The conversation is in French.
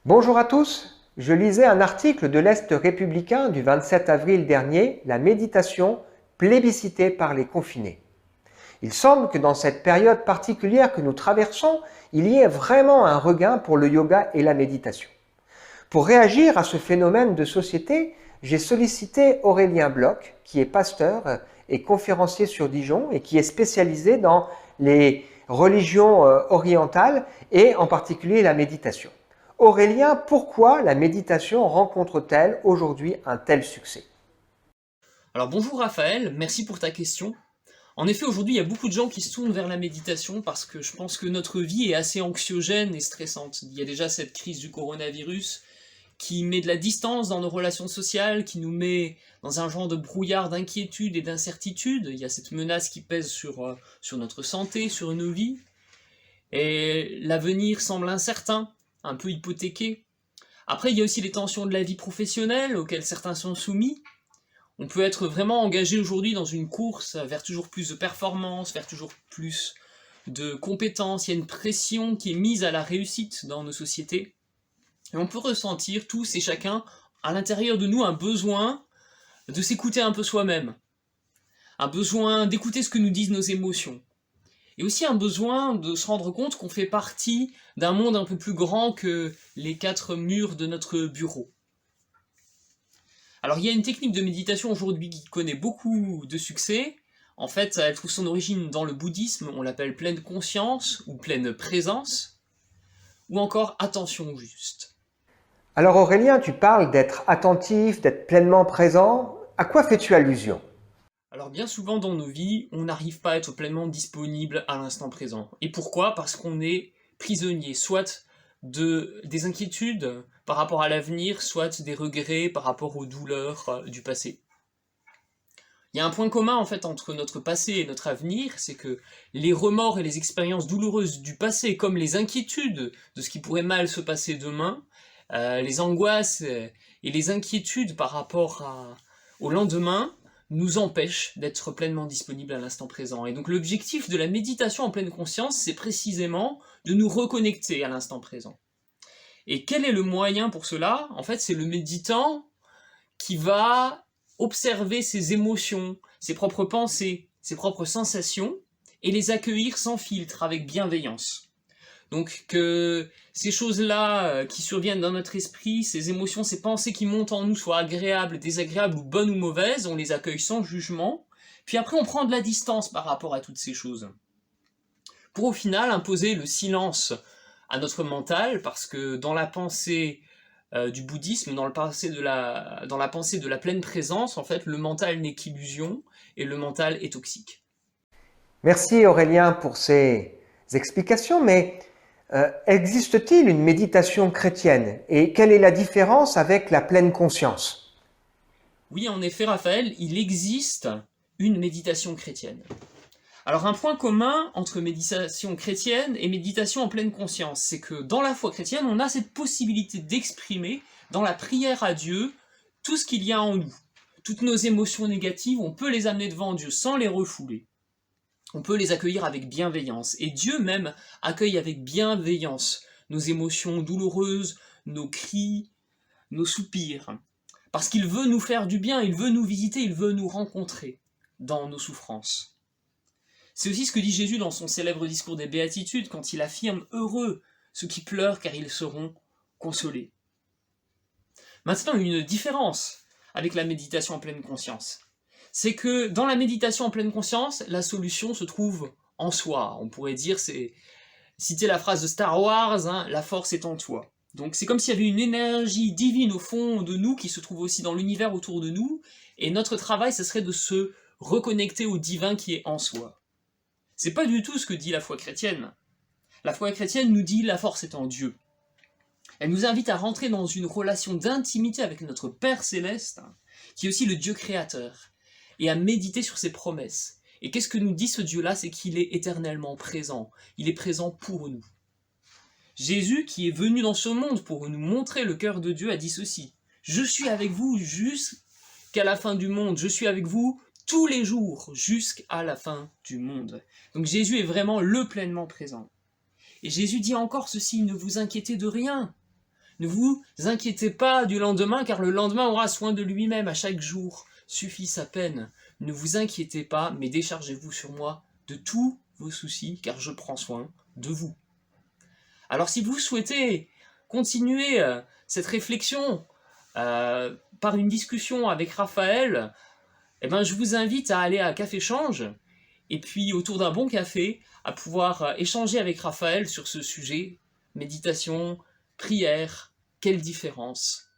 Bonjour à tous, je lisais un article de l'Est républicain du 27 avril dernier, la méditation plébiscitée par les confinés. Il semble que dans cette période particulière que nous traversons, il y ait vraiment un regain pour le yoga et la méditation. Pour réagir à ce phénomène de société, j'ai sollicité Aurélien Bloch, qui est pasteur et conférencier sur Dijon et qui est spécialisé dans les religions orientales et en particulier la méditation. Aurélien, pourquoi la méditation rencontre-t-elle aujourd'hui un tel succès? Alors bonjour Raphaël, merci pour ta question. En effet, aujourd'hui, il y a beaucoup de gens qui se tournent vers la méditation parce que je pense que notre vie est assez anxiogène et stressante. Il y a déjà cette crise du coronavirus qui met de la distance dans nos relations sociales, qui nous met dans un genre de brouillard d'inquiétude et d'incertitude. Il y a cette menace qui pèse sur notre santé, sur nos vies. Et l'avenir semble incertain, un peu hypothéqué. Après, il y a aussi les tensions de la vie professionnelle auxquelles certains sont soumis. On peut être vraiment engagé aujourd'hui dans une course vers toujours plus de performance, vers toujours plus de compétences. Il y a une pression qui est mise à la réussite dans nos sociétés. Et on peut ressentir tous et chacun, à l'intérieur de nous, un besoin de s'écouter un peu soi-même. Un besoin d'écouter ce que nous disent nos émotions. Et aussi un besoin de se rendre compte qu'on fait partie d'un monde un peu plus grand que les 4 murs de notre bureau. Alors il y a une technique de méditation aujourd'hui qui connaît beaucoup de succès. En fait, elle trouve son origine dans le bouddhisme, on l'appelle pleine conscience ou pleine présence, ou encore attention juste. Alors Aurélien, tu parles d'être attentif, d'être pleinement présent. À quoi fais-tu allusion? Alors bien souvent dans nos vies, on n'arrive pas à être pleinement disponible à l'instant présent. Et pourquoi? Parce qu'on est prisonnier, soit des inquiétudes par rapport à l'avenir, soit des regrets par rapport aux douleurs du passé. Il y a un point commun en fait entre notre passé et notre avenir, c'est que les remords et les expériences douloureuses du passé, comme les inquiétudes de ce qui pourrait mal se passer demain, les angoisses et les inquiétudes par rapport au lendemain, nous empêchent d'être pleinement disponibles à l'instant présent. Et donc l'objectif de la méditation en pleine conscience, c'est précisément de nous reconnecter à l'instant présent. Et quel est le moyen pour cela? En fait, c'est le méditant qui va observer ses émotions, ses propres pensées, ses propres sensations, et les accueillir sans filtre, avec bienveillance. Donc que ces choses-là qui surviennent dans notre esprit, ces émotions, ces pensées qui montent en nous, soient agréables, désagréables ou bonnes ou mauvaises, on les accueille sans jugement, puis après on prend de la distance par rapport à toutes ces choses. Pour au final imposer le silence à notre mental, parce que dans la pensée du bouddhisme, dans la pensée de la pleine présence, en fait, le mental n'est qu'illusion, et le mental est toxique. Merci Aurélien pour ces explications, mais existe-t-il une méditation chrétienne et quelle est la différence avec la pleine conscience? Oui, en effet, Raphaël, il existe une méditation chrétienne. Alors un point commun entre méditation chrétienne et méditation en pleine conscience, c'est que dans la foi chrétienne, on a cette possibilité d'exprimer dans la prière à Dieu tout ce qu'il y a en nous. Toutes nos émotions négatives, on peut les amener devant Dieu sans les refouler. On peut les accueillir avec bienveillance. Et Dieu même accueille avec bienveillance nos émotions douloureuses, nos cris, nos soupirs. Parce qu'il veut nous faire du bien, il veut nous visiter, il veut nous rencontrer dans nos souffrances. C'est aussi ce que dit Jésus dans son célèbre discours des Béatitudes, quand il affirme « Heureux ceux qui pleurent, car ils seront consolés ». Maintenant, une différence avec la méditation en pleine conscience. C'est que dans la méditation en pleine conscience, la solution se trouve en soi. On pourrait dire, c'est citer la phrase de Star Wars, hein, la force est en toi. Donc c'est comme s'il y avait une énergie divine au fond de nous qui se trouve aussi dans l'univers autour de nous, et notre travail, ce serait de se reconnecter au divin qui est en soi. C'est pas du tout ce que dit la foi chrétienne. La foi chrétienne nous dit la force est en Dieu. Elle nous invite à rentrer dans une relation d'intimité avec notre Père Céleste, qui est aussi le Dieu créateur, et à méditer sur ses promesses. Et qu'est-ce que nous dit ce Dieu-là? C'est qu'il est éternellement présent. Il est présent pour nous. Jésus, qui est venu dans ce monde pour nous montrer le cœur de Dieu, a dit ceci: « Je suis avec vous jusqu'à la fin du monde. Je suis avec vous tous les jours jusqu'à la fin du monde. » Donc Jésus est vraiment le pleinement présent. Et Jésus dit encore ceci: « Ne vous inquiétez de rien. Ne vous inquiétez pas du lendemain, car le lendemain aura soin de lui-même. À chaque jour suffit sa peine. Ne vous inquiétez pas, mais déchargez-vous sur moi de tous vos soucis, car je prends soin de vous. Alors si vous souhaitez continuer cette réflexion par une discussion avec Raphaël, eh ben, je vous invite à aller à Café Change, et puis autour d'un bon café, à pouvoir échanger avec Raphaël sur ce sujet, méditation, prière, quelle différence